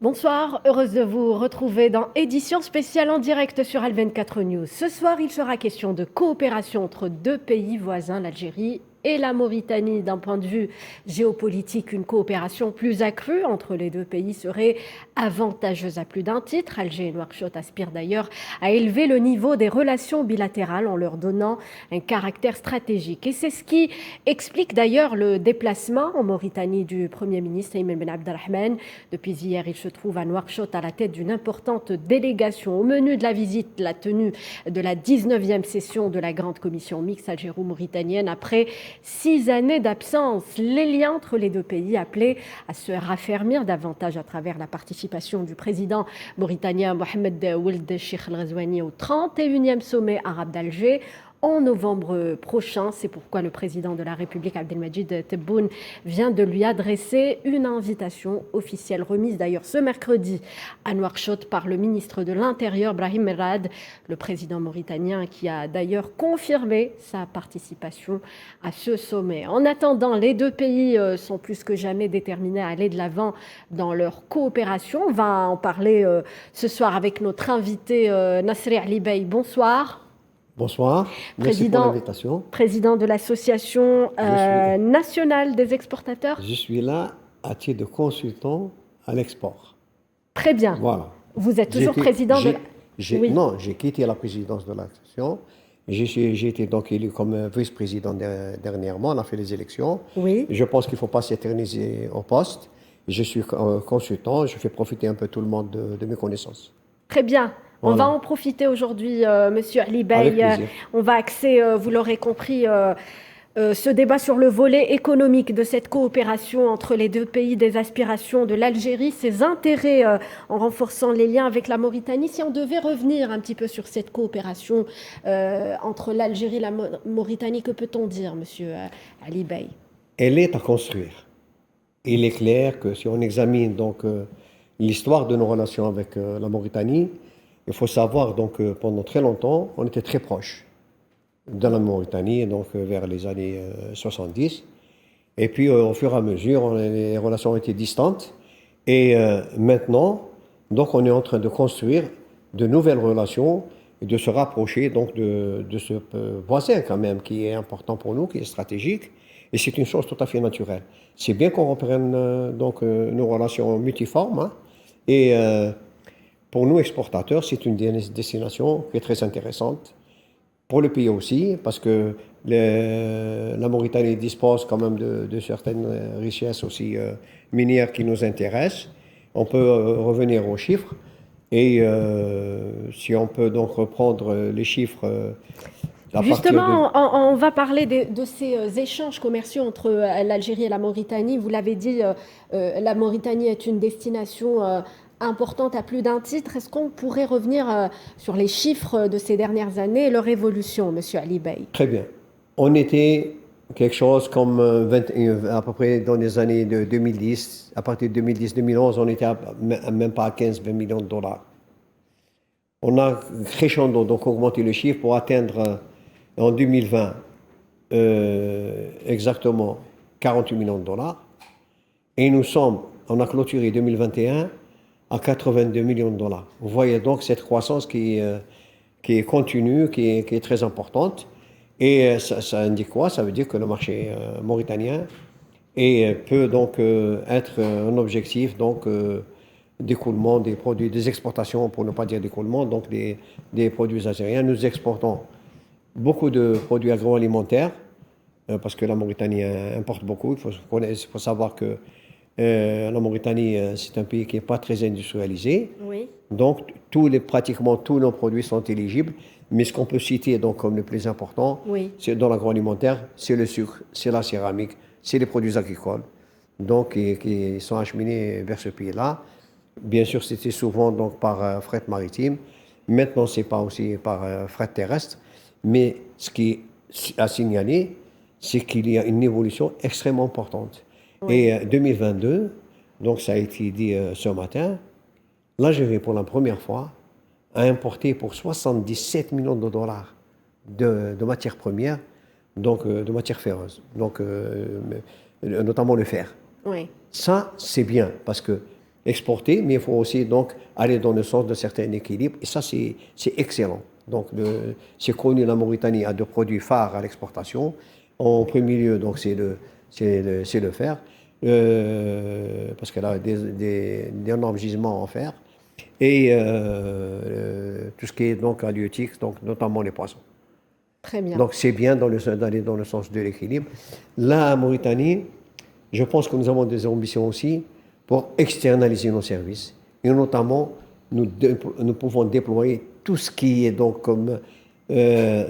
Bonsoir, heureuse de vous retrouver dans édition spéciale en direct sur Al24 News. Ce soir, il sera question de coopération entre deux pays voisins, l'Algérie et la Mauritanie. D'un point de vue géopolitique, une coopération plus accrue entre les deux pays serait avantageuse à plus d'un titre. Alger et Nouakchott aspirent d'ailleurs à élever le niveau des relations bilatérales en leur donnant un caractère stratégique. Et c'est ce qui explique d'ailleurs le déplacement en Mauritanie du Premier ministre Ayman Ben Abdelrahman. Depuis hier, il se trouve à Nouakchott à la tête d'une importante délégation. Au menu de la visite, la tenue de la 19e session de la Grande Commission mixte algéro-mauritanienne après 6 années d'absence. Les liens entre les deux pays appelés à se raffermir davantage à travers la participation du président mauritanien Mohamed Ould Cheikh El Ghazouani au 31e sommet arabe d'Alger en novembre prochain. C'est pourquoi le président de la République, Abdelmadjid Tebboune, vient de lui adresser une invitation officielle, remise d'ailleurs ce mercredi à Nouakchott par le ministre de l'Intérieur, Brahim Merad, le président mauritanien qui a d'ailleurs confirmé sa participation à ce sommet. En attendant, les deux pays sont plus que jamais déterminés à aller de l'avant dans leur coopération. On va en parler ce soir avec notre invité Nasri Ali Bey. Bonsoir. Bonsoir, merci pour l'invitation. Président de l'Association nationale des exportateurs. Je suis là à titre de consultant à l'export. Très bien. Voilà. Vous êtes toujours président de... Oui. Non, j'ai quitté la présidence de l'association. J'ai été donc élu comme vice-président dernièrement. On a fait les élections. Oui. Je pense qu'il ne faut pas s'éterniser au poste. Je suis consultant. Je fais profiter un peu tout le monde de mes connaissances. Très bien. On va en profiter aujourd'hui, Monsieur Ali Bey. On va axer, vous l'aurez compris, ce débat sur le volet économique de cette coopération entre les deux pays, des aspirations de l'Algérie, ses intérêts en renforçant les liens avec la Mauritanie. Si on devait revenir un petit peu sur cette coopération entre l'Algérie et la Mauritanie, que peut-on dire, Monsieur Ali Bey? Elle est à construire. Il est clair que si on examine donc l'histoire de nos relations avec la Mauritanie, il faut savoir donc que pendant très longtemps, on était très proches de la Mauritanie, donc vers les années 70. Et puis au fur et à mesure, les relations ont été distantes. Et maintenant, donc on est en train de construire de nouvelles relations et de se rapprocher donc de ce voisin quand même qui est important pour nous, qui est stratégique. Et c'est une chose tout à fait naturelle. C'est bien qu'on reprenne donc nos relations multiformes. Hein, et pour nous, exportateurs, c'est une destination qui est très intéressante. Pour le pays aussi, parce que la Mauritanie dispose quand même de certaines richesses aussi minières qui nous intéressent. On peut revenir aux chiffres. Et si on peut donc reprendre les chiffres... Justement, on va parler de ces échanges commerciaux entre l'Algérie et la Mauritanie. Vous l'avez dit, la Mauritanie est une destination importante à plus d'un titre. Est-ce qu'on pourrait revenir sur les chiffres de ces dernières années et leur évolution, Monsieur Ali Bey? Très bien. On était quelque chose comme à peu près dans les années de 2010. À partir de 2010-2011, on était même pas à 15-20 millions de dollars. On a crescendo, donc augmenté le chiffre pour atteindre en 2020 exactement 48 millions de dollars. Et on a clôturé 2021 à 82 millions de dollars. Vous voyez donc cette croissance qui est continue, qui est très importante. Et ça indique quoi? Ça veut dire que le marché mauritanien peut donc être un objectif donc, d'écoulement des produits, des exportations, pour ne pas dire d'écoulement, donc des produits algériens. Nous exportons beaucoup de produits agroalimentaires, parce que la Mauritanie importe beaucoup. Il faut savoir que la Mauritanie, c'est un pays qui n'est pas très industrialisé. Oui. Donc, pratiquement tous nos produits sont éligibles. Mais ce qu'on peut citer donc, comme le plus important, c'est dans l'agroalimentaire, c'est le sucre, c'est la céramique, c'est les produits agricoles, donc qui sont acheminés vers ce pays-là. Bien sûr, c'était souvent donc, par fret maritime. Maintenant, ce n'est pas aussi par fret terrestre. Mais ce qui est à signaler, c'est qu'il y a une évolution extrêmement importante. Et 2022, donc ça a été dit ce matin, l'Algérie, pour la première fois, a importé pour 77 millions de dollars de matières premières, donc de matières ferreuses, donc, notamment le fer. Oui. Ça, c'est bien, parce que exporter, mais il faut aussi donc aller dans le sens d'un certain équilibre. Et ça, c'est excellent. Donc, c'est connu, la Mauritanie a deux produits phares à l'exportation. En premier lieu, donc, c'est le fer, parce qu'elle a d'énormes gisements en fer. Et tout ce qui est donc halieutique, donc notamment les poissons. Très bien. Donc c'est bien d'aller dans le sens de l'équilibre. La Mauritanie, je pense que nous avons des ambitions aussi pour externaliser nos services. Et notamment, nous pouvons déployer tout ce qui est donc comme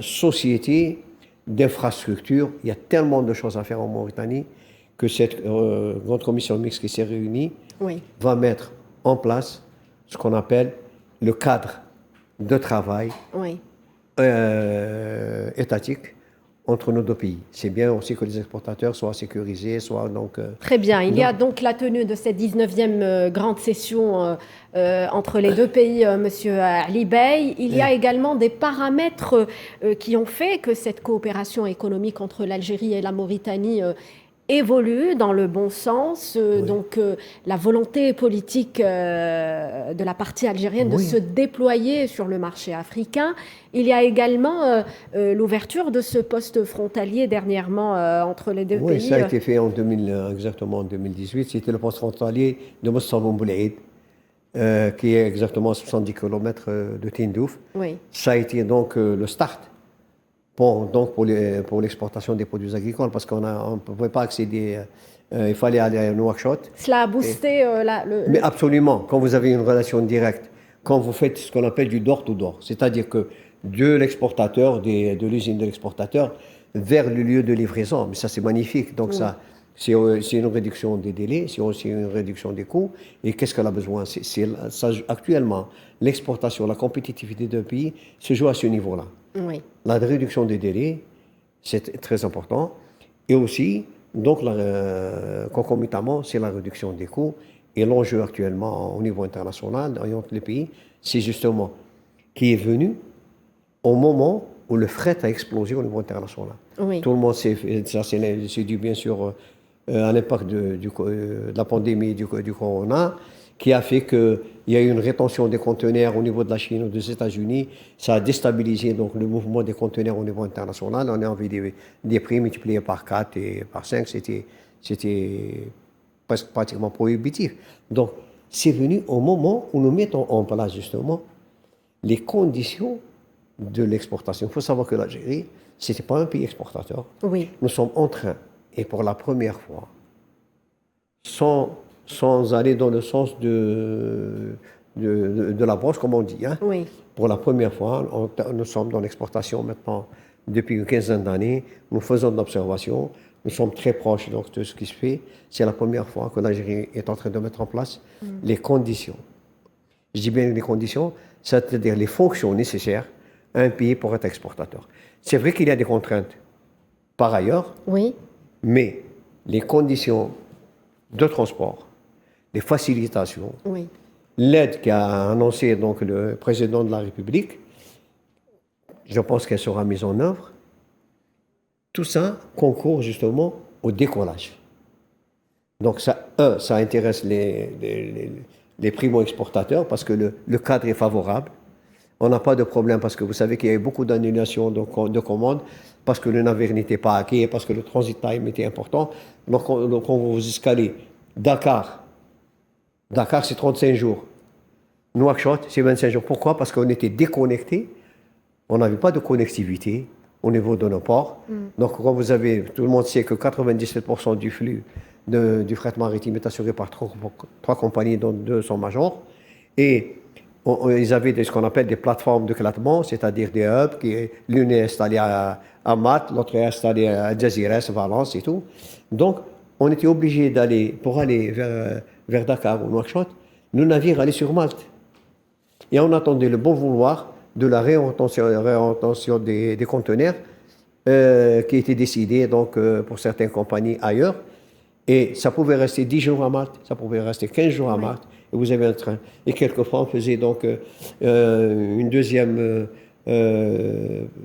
société d'infrastructure. Il y a tellement de choses à faire en Mauritanie que cette grande commission mixte qui s'est réunie va mettre en place ce qu'on appelle le cadre de travail étatique entre nos deux pays. C'est bien aussi que les exportateurs soient sécurisés, soient donc... Très bien. Il y a donc la tenue de cette 19e grande session entre les deux pays, Monsieur Ali Bey. Il y a également des paramètres qui ont fait que cette coopération économique entre l'Algérie et la Mauritanie évolue dans le bon sens. Donc la volonté politique de la partie algérienne de se déployer sur le marché africain. Il y a également l'ouverture de ce poste frontalier dernièrement entre les deux pays. Oui, ça a été fait exactement en 2018. C'était le poste frontalier de Moussaboum Boulaïd, qui est exactement à 70 km de Tindouf. Ça a été donc le start pour l'exportation des produits agricoles, parce qu'on ne pouvait pas accéder, il fallait aller à Nouakchott. Cela a boosté Mais absolument, quand vous avez une relation directe, quand vous faites ce qu'on appelle du door-to-door, c'est-à-dire que de l'exportateur, de l'usine de l'exportateur, vers le lieu de livraison. Mais ça, c'est magnifique. Donc ça, c'est une réduction des délais, c'est aussi une réduction des coûts. Et qu'est-ce qu'elle a besoin? Actuellement, l'exportation, la compétitivité d'un pays se joue à ce niveau-là. La réduction des délais, c'est très important. Et aussi, donc, concomitamment, c'est la réduction des coûts. Et l'enjeu actuellement au niveau international, dans les pays, c'est justement qui est venu au moment où le fret a explosé au niveau international. Tout le monde sait, ça c'est dû bien sûr à l'impact de la pandémie du corona, qui a fait qu'il y a eu une rétention des conteneurs au niveau de la Chine ou des États-Unis. Ça a déstabilisé donc le mouvement des conteneurs au niveau international. On a envie des prix multipliés par 4 et par 5. C'était presque pratiquement prohibitif. Donc, c'est venu au moment où nous mettons en place justement les conditions de l'exportation. Il faut savoir que l'Algérie, ce n'était pas un pays exportateur. Nous sommes en train, et pour la première fois, sans aller dans le sens de la broche, comme on dit. Pour la première fois, nous sommes dans l'exportation maintenant depuis une quinzaine d'années. Nous faisons de l'observation. Nous sommes très proches donc, de ce qui se fait. C'est la première fois que l'Algérie est en train de mettre en place les conditions. Je dis bien les conditions, c'est-à-dire les fonctions nécessaires à un pays pour être exportateur. C'est vrai qu'il y a des contraintes par ailleurs, mais les conditions de transport, les facilitations, l'aide qu'a annoncé donc le président de la République, je pense qu'elle sera mise en œuvre. Tout ça concourt justement au décollage. Donc ça intéresse les primo-exportateurs parce que le cadre est favorable. On n'a pas de problème parce que vous savez qu'il y a eu beaucoup d'annulations de commandes parce que le navire n'était pas acquis, parce que le transit time était important. Donc on vous escalez Dakar, c'est 35 jours. Nouakchott, c'est 25 jours. Pourquoi? Parce qu'on était déconnectés. On n'avait pas de connectivité au niveau de nos ports. Donc, quand tout le monde sait que 97% du flux du fret maritime est assuré par trois compagnies, dont deux sont majors. Et ils avaient ce qu'on appelle des plateformes de classement, c'est-à-dire des hubs, l'une est installée à Malte, l'autre est installée à Algeciras, Valence et tout. Donc, on était obligé pour aller vers Dakar ou Nouakchott, nos navires allaient sur Malte. Et on attendait le bon vouloir de la réorientation des conteneurs qui était décidée donc, pour certaines compagnies ailleurs. Et ça pouvait rester 10 jours à Malte, ça pouvait rester 15 jours à Malte, et vous avez un train. Et quelquefois, on faisait donc une deuxième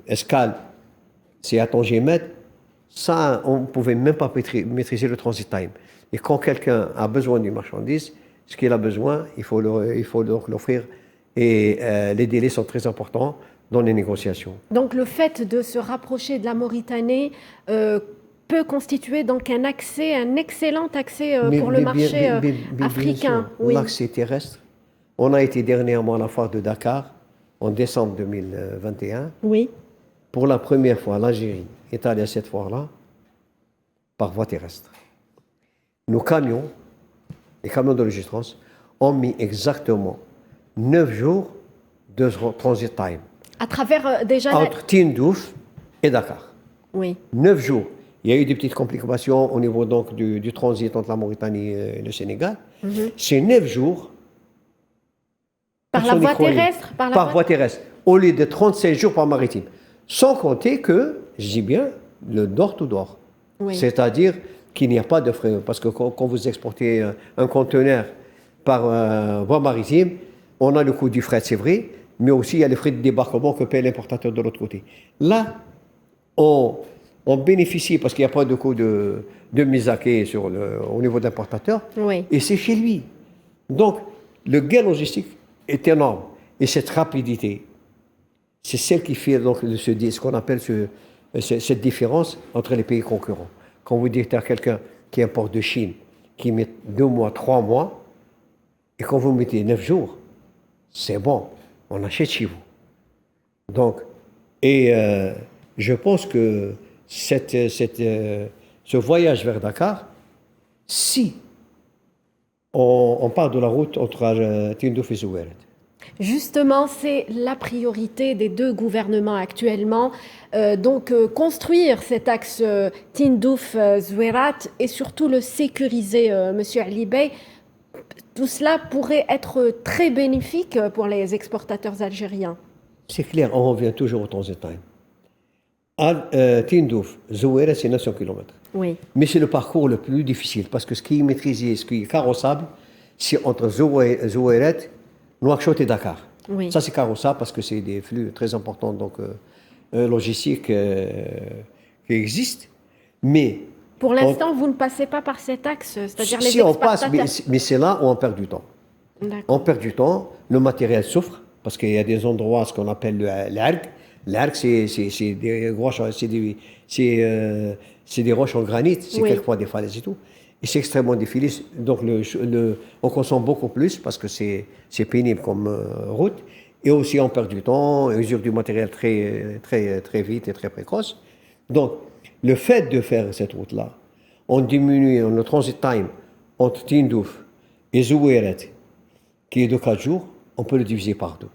escale, c'est à Tanger-Med. Ça, on ne pouvait même pas maîtriser le transit time. Et quand quelqu'un a besoin d'une marchandise, ce qu'il a besoin, il faut donc l'offrir. Et les délais sont très importants dans les négociations. Donc le fait de se rapprocher de la Mauritanie peut constituer donc un excellent accès pour le marché africain. Oui. L'accès terrestre. On a été dernièrement à la foire de Dakar en décembre 2021. Oui. Pour la première fois, l'Algérie est allée à cette foire-là par voie terrestre. Nos camions, les camions de Logitrans, ont mis exactement 9 jours de transit time. À travers déjà... Entre Tindouf et Dakar. Oui. 9 jours. Il y a eu des petites complications au niveau donc du transit entre la Mauritanie et le Sénégal. C'est 9 jours. Par la voie terrestre Par voie terrestre. Au lieu de 37 jours par maritime. Sans compter que, je dis bien, le door-to-door. Oui. C'est-à-dire qu'il n'y a pas de frais. Parce que quand vous exportez un conteneur par voie maritime, on a le coût du fret, c'est vrai, mais aussi il y a les frais de débarquement que paie l'importateur de l'autre côté. Là, on bénéficie, parce qu'il n'y a pas de coût de mise à quai au niveau de l'importateur, oui. Et c'est chez lui. Donc, le gain logistique est énorme. Et cette rapidité, c'est celle qui fait donc ce qu'on appelle cette différence entre les pays concurrents. Quand vous dites à quelqu'un qui importe de Chine, qui met 2 mois, 3 mois, et quand vous mettez 9 jours, c'est bon, on achète chez vous. Donc, je pense que ce voyage vers Dakar, si on part de la route entre Tindouf et Zouéret. Justement, c'est la priorité des deux gouvernements actuellement. Construire cet axe Tindouf-Zouérat et surtout le sécuriser, Monsieur Ali Bey. Tout cela pourrait être très bénéfique pour les exportateurs algériens. C'est clair, on revient toujours au transit time. Tindouf, Zouéret, c'est 900 km. Oui. Mais c'est le parcours le plus difficile parce que ce qui est maîtrisé, ce qui est carrossable, c'est entre Zouéret, Nouakchott et Dakar. Oui. Ça, c'est carrossable parce que c'est des flux très importants donc, logistiques qui existent. Mais pour l'instant, vous ne passez pas par cet axe, c'est-à-dire les on exportateurs. passe, mais c'est là où on perd du temps. On perd du temps, le matériel souffre parce qu'il y a des endroits, ce qu'on appelle l'erg. L'erg, c'est des roches, c'est des roches en granit, c'est oui. quelquefois des falaises et tout. Et c'est extrêmement difficile. Donc, on consomme beaucoup plus parce que c'est pénible comme route. Et aussi, on perd du temps, on usure du matériel très vite et très précoce. Donc, le fait de faire cette route-là, on diminue le transit time entre Tindouf et Zouéret, qui est de 4 jours, on peut le diviser par 2.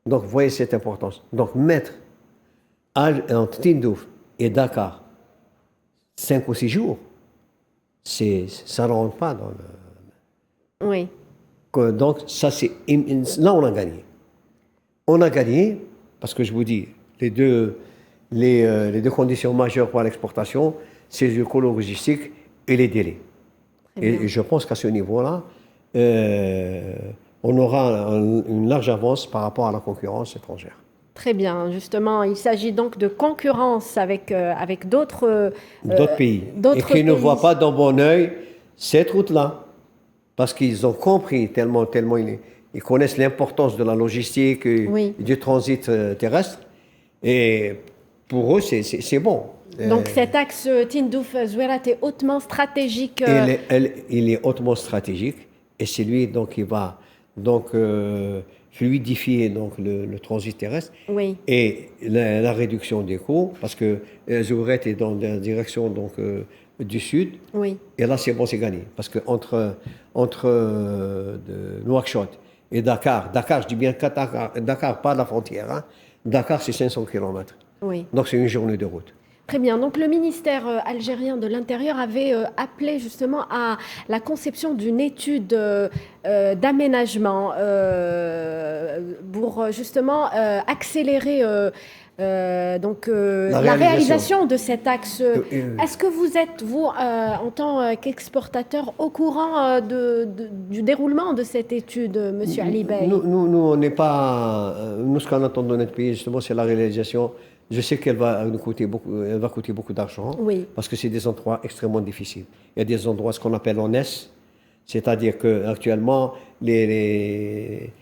Donc, vous voyez cette importance. Donc, mettre entre Tindouf et Dakar 5 ou 6 jours, ça ne rentre pas dans le... Oui. Donc, ça, là, on a gagné. On a gagné, parce que je vous dis, les deux conditions majeures pour l'exportation, c'est le coût logistique et les délais. Et je pense qu'à ce niveau-là, on aura une large avance par rapport à la concurrence étrangère. Très bien. Justement, il s'agit donc de concurrence avec d'autres pays. Et qui ne voient pas d'un bon œil cette route-là. Parce qu'ils ont compris tellement ils connaissent l'importance de la logistique et du transit terrestre. Et pour eux, c'est bon. Donc cet axe Tindouf-Zouérat est hautement stratégique. Il est hautement stratégique. Et c'est lui donc, qui va fluidifier donc, le transit terrestre et la réduction des coûts, parce que Zouéret est dans la direction donc, du sud, et là c'est bon, c'est gagné, parce que entre Nouakchott et Dakar, je dis bien Dakar, pas la frontière, hein. Dakar c'est 500 km, donc c'est une journée de route. Très bien. Donc, le ministère algérien de l'Intérieur avait appelé justement à la conception d'une étude d'aménagement pour justement accélérer la réalisation de cet axe. Est-ce que vous êtes, vous, en tant qu'exportateur, au courant du déroulement de cette étude, Monsieur Ali Bey? Nous, on n'est pas... Nous, ce qu'on attend de notre pays, justement, c'est la réalisation. Je sais qu'elle va nous coûter beaucoup d'argent, parce que c'est des endroits extrêmement difficiles. Il y a des endroits, ce qu'on appelle en S, C'est-à-dire qu'actuellement, les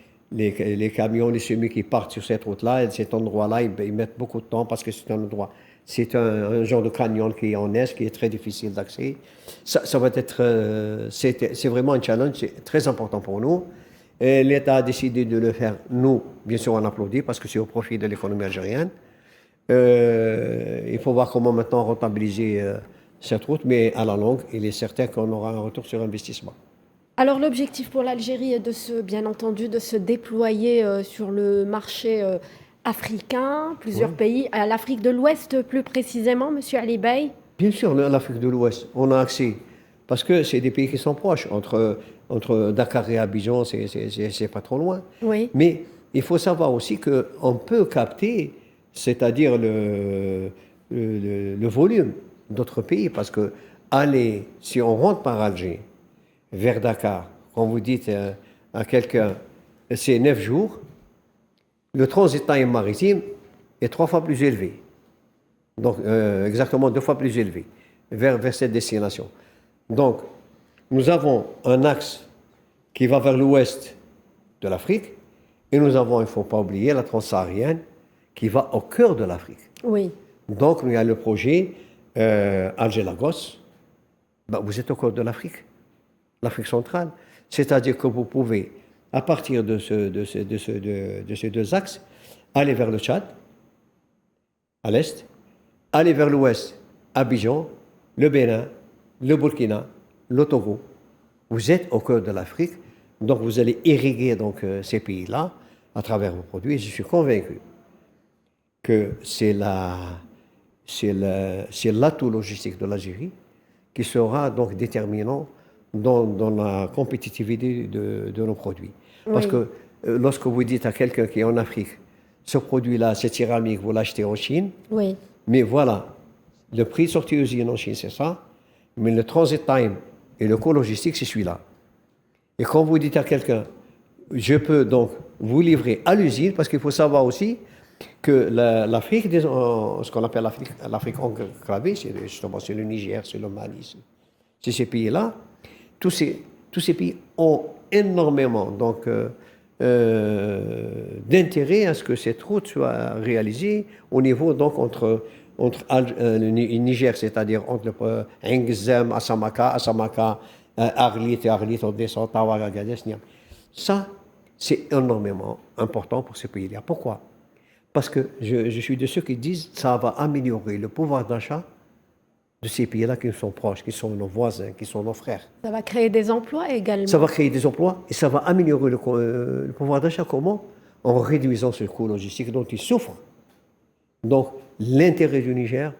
camions, les semis qui partent sur cette route-là, cet endroit-là, ils mettent beaucoup de temps parce que c'est un endroit, c'est un genre de canyon qui est en est, qui est très difficile d'accès. Ça va être, c'est vraiment un challenge, c'est très important pour nous. Et l'État a décidé de le faire. Nous, bien sûr, on applaudit parce que c'est au profit de l'économie algérienne. Il faut voir comment maintenant rentabiliser cette route, mais à la longue, il est certain qu'on aura un retour sur investissement. Alors l'objectif pour l'Algérie est bien entendu, de se déployer sur le marché africain, plusieurs Oui. pays, à l'Afrique de l'Ouest plus précisément, Monsieur Ali Bey. Bien sûr, l'Afrique de l'Ouest, on a accès, parce que c'est des pays qui sont proches. Entre Dakar et Abidjan, c'est pas trop loin. Oui, Mais il faut savoir aussi qu'on peut capter, c'est-à-dire le volume d'autres pays, parce que aller, si on rentre par Alger, vers Dakar, quand vous dites à quelqu'un, c'est 9 jours, le transit time maritime est 3 fois plus élevé. Donc, exactement 2 fois plus élevé vers cette destination. Donc, nous avons un axe qui va vers l'ouest de l'Afrique et nous avons, il ne faut pas oublier, la transsaharienne qui va au cœur de l'Afrique. oui, Donc, il y a le projet Alger-Lagos. Ben, vous êtes au cœur de l'Afrique centrale. C'est-à-dire que vous pouvez, à partir de ces deux axes, aller vers le Tchad, à l'est, aller vers l'ouest, Abidjan, le Bénin, le Burkina, le Togo. Vous êtes au cœur de l'Afrique, donc vous allez irriguer donc, ces pays-là à travers vos produits. Et je suis convaincu que c'est l'atout logistique de l'Algérie qui sera donc déterminant dans la compétitivité de nos produits. Parce oui, que lorsque vous dites à quelqu'un qui est en Afrique, ce produit-là, cette céramique, vous l'achetez en Chine, oui, mais voilà, le prix sorti usine en Chine, c'est ça, mais le transit time et le coût logistique, c'est celui-là. Et quand vous dites à quelqu'un, je peux donc vous livrer à l'usine, parce qu'il faut savoir aussi que l'Afrique, ce qu'on appelle l'Afrique enclavée, c'est justement c'est le Niger, c'est le Mali, c'est ces pays-là, tous ces pays ont énormément donc, d'intérêt à ce que cette route soit réalisée au niveau donc le Niger, c'est-à-dire entre Ngzem, Assamaka, Arlit et Arlit, on descend, Tawa, Agadez, Niam. Ça, c'est énormément important pour ces pays-là. Pourquoi? Parce que je suis de ceux qui disent que ça va améliorer le pouvoir d'achat de ces pays-là qui sont proches, qui sont nos voisins, qui sont nos frères. ça va créer des emplois également. Ça va créer des emplois et ça va améliorer le pouvoir d'achat. Comment? En réduisant ce coût logistique dont ils souffrent. Donc, l'intérêt du Niger,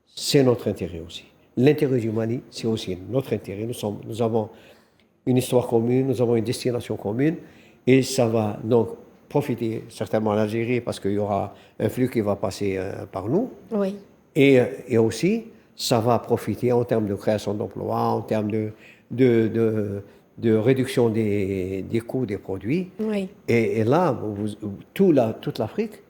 c'est notre intérêt aussi. L'intérêt du Mali, c'est aussi notre intérêt. Nous avons une histoire commune, nous avons une destination commune et ça va donc profiter certainement à l'Algérie parce qu'il y aura un flux qui va passer par nous. Oui, Et aussi, ça va profiter en termes de création d'emplois, en termes de réduction des coûts des produits. oui, Et là, toute l'Afrique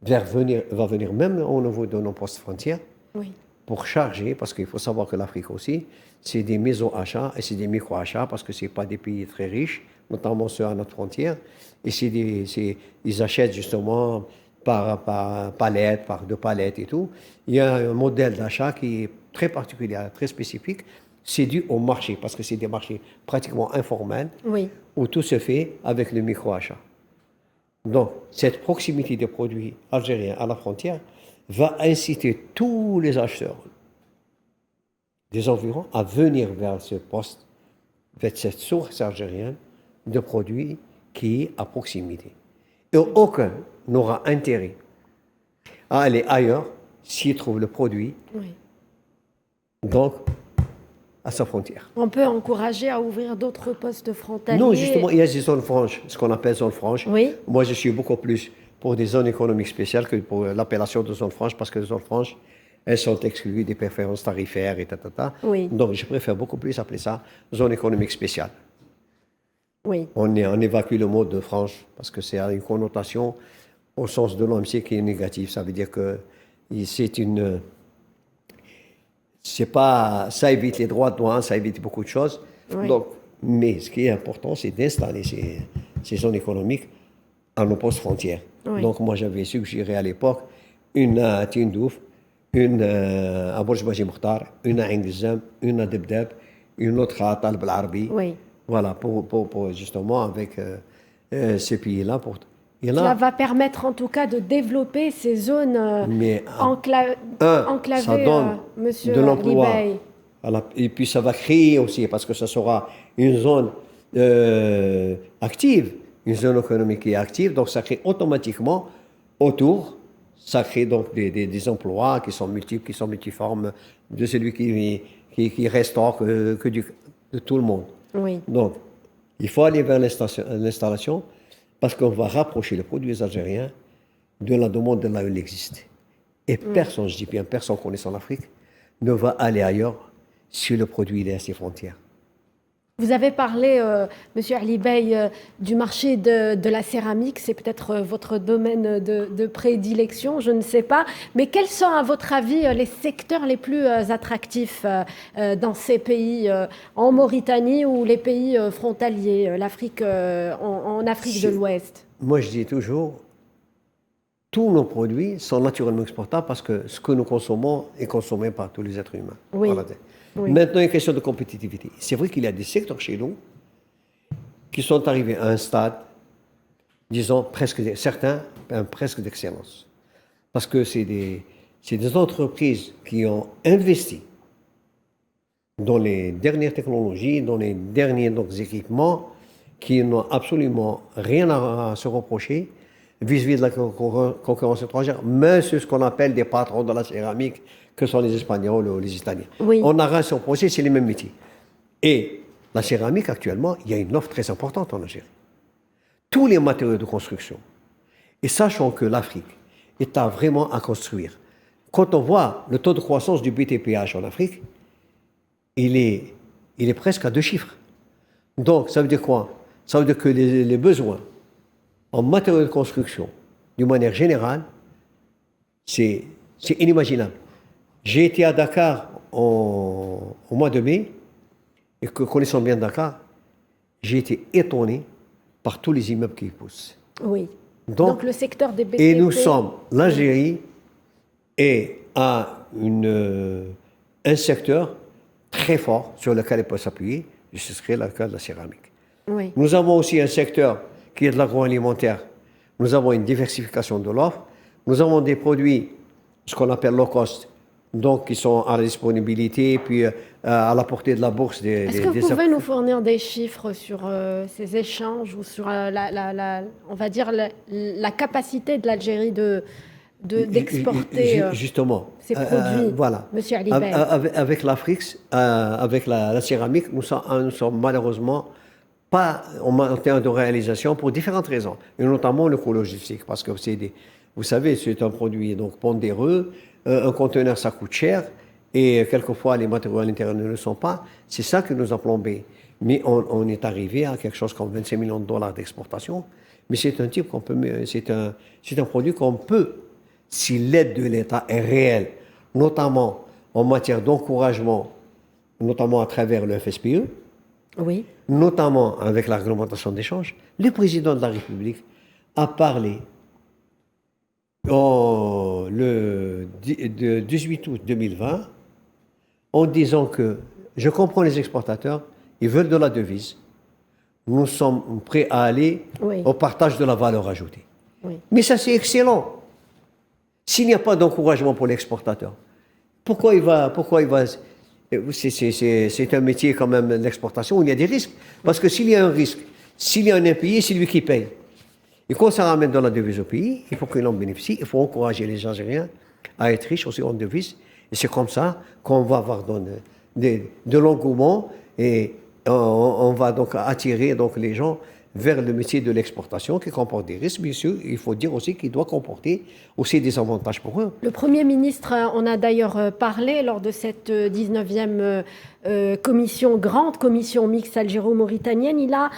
va venir même au niveau de nos postes frontières oui, pour charger, parce qu'il faut savoir que l'Afrique aussi, c'est des maisons achats et c'est des micro-achats parce que ce n'est pas des pays très riches, notamment ceux à notre frontière. Et ils achètent justement par palette, par 2 palettes et tout. Il y a un modèle d'achat qui est très particulier, très spécifique. C'est dû au marché, parce que c'est des marchés pratiquement informels, oui. où tout se fait avec le micro-achat. Donc, cette proximité des produits algériens à la frontière va inciter tous les acheteurs des environs à venir vers ce poste, vers cette source algérienne de produits qui est à proximité. Et aucun n'aura intérêt à aller ailleurs s'il trouve le produit, Oui. donc, à sa frontière. On peut encourager à ouvrir d'autres postes frontaliers. Non, justement, il y a des zones franches, ce qu'on appelle zones franches. Oui. Moi, je suis beaucoup plus pour des zones économiques spéciales que pour l'appellation de zone franche, parce que les zones franches, elles sont exclues des préférences tarifaires et Oui. Donc, je préfère beaucoup plus appeler ça zone économique spéciale. Oui. On évacue le mot de franche, parce que c'est une connotation au sens de l'OMC qui est négative. Ça veut dire que c'est pas, ça évite les droits de douane, ça évite beaucoup de choses. Oui. Donc, Mais ce qui est important, c'est d'installer ces zones économiques à nos postes frontières. Oui. Donc moi, j'avais suggéré à l'époque une à Tindouf, une à Bourj Baji Mokhtar, une à Ain Gzam, une à Debdeb, une autre à Talb El Arbi. Oui. Voilà, pour justement avec ces pays-là. Et Cela là, va permettre en tout cas de développer ces zones mais ça enclavées, donne Monsieur de l'emploi. Libey. Voilà. Et puis ça va créer aussi, parce que ça sera une zone active, une zone économique qui est active, donc ça crée automatiquement autour, ça crée donc des emplois qui sont multiples, qui sont multiformes, de celui qui restaure de tout le monde. Oui. Donc, il faut aller vers l'installation parce qu'on va rapprocher les produits algériens de la demande de là où il existe. Et personne, je dis bien personne connaissant l'Afrique, ne va aller ailleurs si le produit il est à ses frontières. Vous avez parlé, Monsieur Ali Bey, du marché de la céramique. C'est peut-être votre domaine de prédilection, je ne sais pas. Mais quels sont, à votre avis, les secteurs les plus attractifs dans ces pays, en Mauritanie ou les pays frontaliers, l'Afrique, en Afrique de l'Ouest? Moi, je dis toujours, tous nos produits sont naturellement exportables parce que ce que nous consommons est consommé par tous les êtres humains. Oui. Voilà. Oui. Maintenant, une question de compétitivité. C'est vrai qu'il y a des secteurs chez nous qui sont arrivés à un stade, disons, certains, presque d'excellence. Parce que c'est des entreprises qui ont investi dans les dernières technologies, dans les derniers équipements, qui n'ont absolument rien à se reprocher vis-à-vis de la concurrence étrangère, mais c'est ce qu'on appelle des patrons de la céramique, que sont les Espagnols ou les Italiens. Oui. On n'a rien à se reprocher, c'est les mêmes métiers. Et la céramique, actuellement, il y a une offre très importante en Algérie. Tous les matériaux de construction. Et sachant que l'Afrique est vraiment à construire. Quand on voit le taux de croissance du BTPH en Afrique, il est presque à 2 chiffres. Donc, ça veut dire quoi? Ça veut dire que les besoins en matériaux de construction, d'une manière générale, c'est inimaginable. J'ai été à Dakar au mois de mai, et connaissant bien Dakar, j'ai été étonné par tous les immeubles qui y poussent. Oui. Donc le secteur des BTP... Et nous sommes, l'Algérie est à un secteur très fort sur lequel elle peut s'appuyer, et ce serait le cas de la céramique. Oui. Nous avons aussi un secteur qui est de l'agroalimentaire. Nous avons une diversification de l'offre. Nous avons des produits, ce qu'on appelle low cost, donc qui sont à la disponibilité, puis à la portée de la bourse. Est-ce que vous pouvez nous fournir des chiffres sur ces échanges ou sur on va dire la capacité de l'Algérie d'exporter ces produits, voilà. Monsieur Ali Bey. Avec l'Afrique, avec la céramique, nous sommes malheureusement pas en termes de réalisation pour différentes raisons, et notamment le coût logistique, parce que vous savez, c'est un produit donc pondéreux, un conteneur ça coûte cher, et quelquefois les matériaux à l'intérieur ne le sont pas. C'est ça qui nous a plombés. Mais on est arrivé à quelque chose comme 25 millions de dollars d'exportation, mais c'est un type c'est un produit qu'on peut, si l'aide de l'État est réelle, notamment en matière d'encouragement, notamment à travers le FSPE, oui, notamment avec la réglementation d'échange. Le président de la République a parlé le 18 août 2020 en disant que je comprends les exportateurs, ils veulent de la devise. Nous sommes prêts à aller au partage de la valeur ajoutée. Oui. Mais ça, c'est excellent. S'il n'y a pas d'encouragement pour l'exportateur, pourquoi il va c'est un métier quand même, l'exportation, où il y a des risques. Parce que s'il y a un risque, s'il y a un impayé, c'est lui qui paye. Et quand ça ramène dans la devise au pays, il faut qu'il en bénéficie, il faut encourager les Algériens à être riches aussi en devise. Et c'est comme ça qu'on va avoir de l'engouement et on va donc attirer donc les gens vers le métier de l'exportation qui comporte des risques. Bien sûr, il faut dire aussi qu'il doit comporter aussi des avantages pour eux. Le Premier ministre en a d'ailleurs parlé lors de cette 19e grande commission mixte algéro-mauritanienne. Il a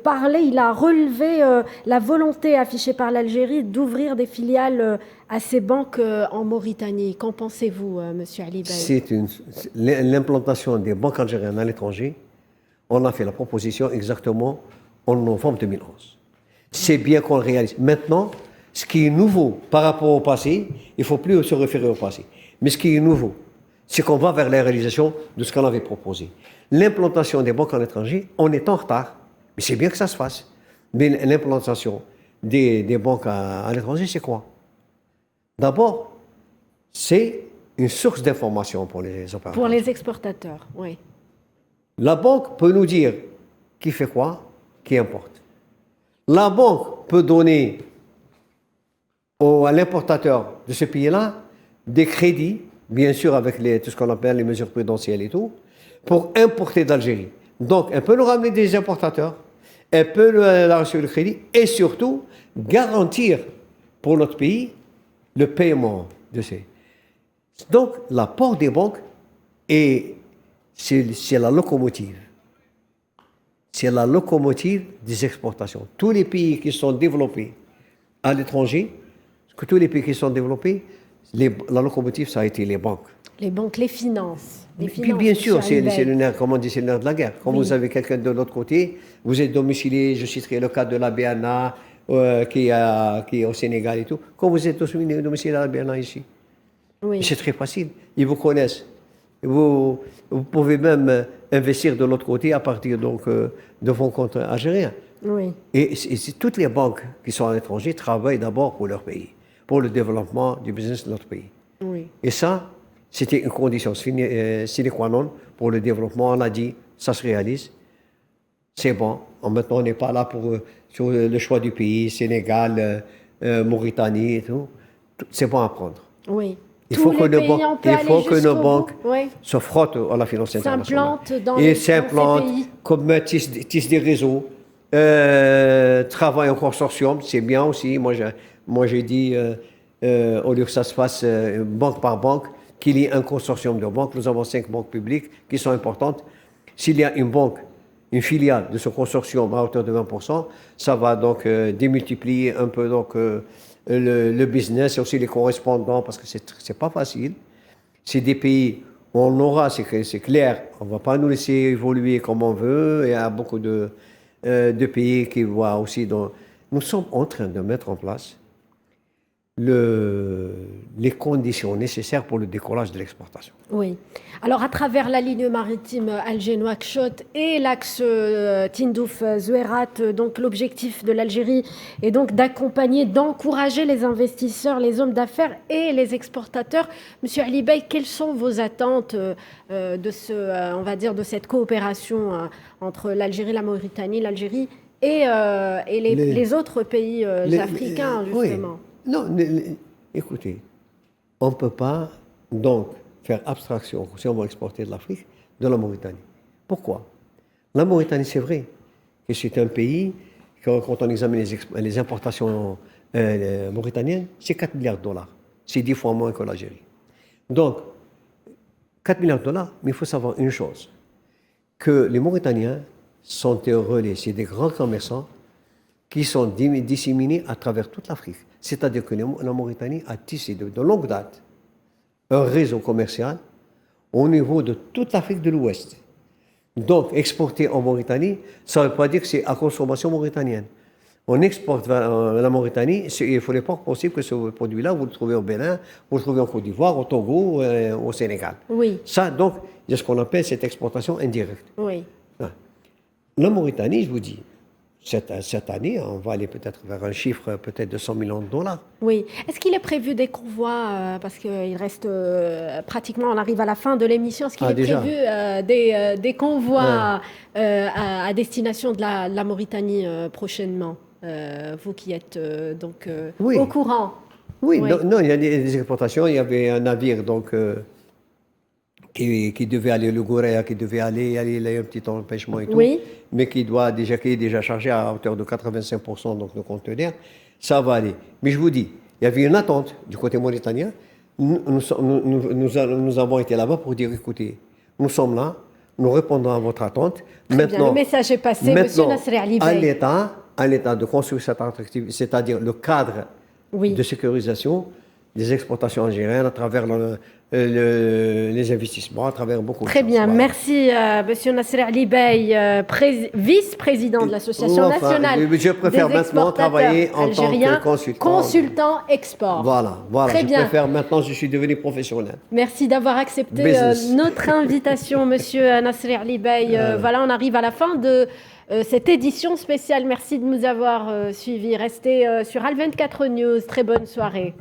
parlé, il a relevé la volonté affichée par l'Algérie d'ouvrir des filiales à ces banques en Mauritanie. Qu'en pensez-vous, Monsieur Ali Bey? C'est l'implantation des banques algériennes à l'étranger On a fait la proposition exactement en novembre 2011. C'est bien qu'on le réalise. Maintenant, ce qui est nouveau par rapport au passé, il ne faut plus se référer au passé. Mais ce qui est nouveau, c'est qu'on va vers la réalisation de ce qu'on avait proposé. L'implantation des banques à l'étranger, on est en retard. Mais c'est bien que ça se fasse. Mais l'implantation des banques à l'étranger, c'est quoi? D'abord, c'est une source d'information pour les opérateurs. Pour les exportateurs, oui. La banque peut nous dire qui fait quoi, qui importe. La banque peut donner à l'importateur de ce pays-là des crédits, bien sûr avec tout ce qu'on appelle les mesures prudentielles et tout, pour importer d'Algérie. Donc, elle peut nous ramener des importateurs, elle peut leur assurer le crédit et surtout garantir pour notre pays le paiement de ces. Donc, l'apport des banques, c'est la locomotive. C'est la locomotive des exportations. Tous les pays qui sont développés à l'étranger, tous les pays qui sont développés, la locomotive, ça a été les banques. Les banques, les finances. Puis bien sûr, c'est le nerf, comme on dit, c'est le nerf de la guerre. Quand vous avez quelqu'un de l'autre côté, vous êtes domicilié, je citerai le cas de la BNA, qui est au Sénégal et tout. Quand vous êtes domicilié à la BNA ici, c'est très facile. Ils vous connaissent. Vous pouvez même investir de l'autre côté à partir donc, de vos comptes algériens. Oui. Et toutes les banques qui sont à l'étranger travaillent d'abord pour leur pays, pour le développement du business de notre pays. Oui. Et ça, c'était une condition sine qua non pour le développement. On a dit, ça se réalise, c'est bon. Maintenant, on n'est pas là pour sur le choix du pays, Sénégal, Mauritanie et tout. C'est bon à prendre. Oui. Il faut que nos banques se frottent à la finance internationale. S'implantent dans s'implantent, ces pays. comme tissent des réseaux, travaillent en consortium, c'est bien aussi. Moi, j'ai dit, au lieu que ça se fasse banque par banque, qu'il y ait un consortium de banques. Nous avons 5 banques publiques qui sont importantes. S'il y a une banque, une filiale de ce consortium à hauteur de 20%, ça va donc démultiplier un peu donc, le business et aussi les correspondants, parce que c'est pas facile. C'est des pays où on aura, c'est clair, on va pas nous laisser évoluer comme on veut. Il y a beaucoup de pays qui voient aussi. Nous sommes en train de mettre en place les conditions nécessaires pour le décollage de l'exportation. Oui. Alors, à travers la ligne maritime Alger-Nouakchott et l'axe Tindouf-Zouerat, donc l'objectif de l'Algérie est donc d'accompagner, d'encourager les investisseurs, les hommes d'affaires et les exportateurs. Monsieur Ali Bey, quelles sont vos attentes on va dire, de cette coopération entre l'Algérie, la Mauritanie, l'Algérie et les autres pays africains, justement? Oui. Non, écoutez, on ne peut pas donc faire abstraction, si on va exporter de l'Afrique, de la Mauritanie. Pourquoi? La Mauritanie, c'est vrai que c'est un pays, quand on examine les importations mauritaniennes, c'est 4 milliards de dollars. C'est 10 fois moins que l'Algérie. Donc, 4 milliards de dollars, mais il faut savoir une chose, que les Mauritaniens sont des relais, c'est des grands commerçants qui sont disséminés à travers toute l'Afrique. C'est-à-dire que la Mauritanie a tissé de longue date un réseau commercial au niveau de toute l'Afrique de l'Ouest. Donc, exporter en Mauritanie, ça ne veut pas dire que c'est à consommation mauritanienne. On exporte vers la Mauritanie, il faut pas possible que ce produit-là, vous le trouvez au Bénin, vous le trouvez en Côte d'Ivoire, au Togo, au Sénégal. Oui. Ça, donc, il y a ce qu'on appelle cette exportation indirecte. Oui. La Mauritanie, je vous dis, cette année, on va aller peut-être vers un chiffre peut-être de 100 millions de dollars. Oui. Est-ce qu'il est prévu des convois, parce qu'il reste pratiquement, on arrive à la fin de l'émission, est-ce qu'il est prévu des convois à destination de la Mauritanie prochainement, vous qui êtes donc au courant? Oui, non, il y a des exportations. Il y avait un navire donc, qui devait aller, le Gourea, qui devait aller, il y a eu un petit empêchement et tout, mais qui est déjà chargé à hauteur de 85% donc, de conteneurs. Ça va aller. Mais je vous dis, il y avait une attente du côté mauritanien. Nous avons été là-bas pour dire, écoutez, nous sommes là, nous répondons à votre attente. Maintenant, le message est passé, Monsieur Nasri Ali Bey. À l'État de construire cette attractivité, c'est-à-dire le cadre de sécurisation, des exportations algériennes à travers les investissements, à travers beaucoup de Très choses. bien, Voilà. merci Monsieur Nasser Ali Bey, vice-président de l'Association Enfin, nationale je préfère des maintenant travailler exportateurs en tant algériens, que consultant. consultant export. Voilà, voilà. Très Je bien. préfère maintenant, je suis devenu professionnel. Merci d'avoir accepté Business. notre invitation, Monsieur Nasser Ali Bey. Voilà, on arrive à la fin de cette édition spéciale. Merci de nous avoir suivis. Restez sur Al 24 News. Très bonne soirée.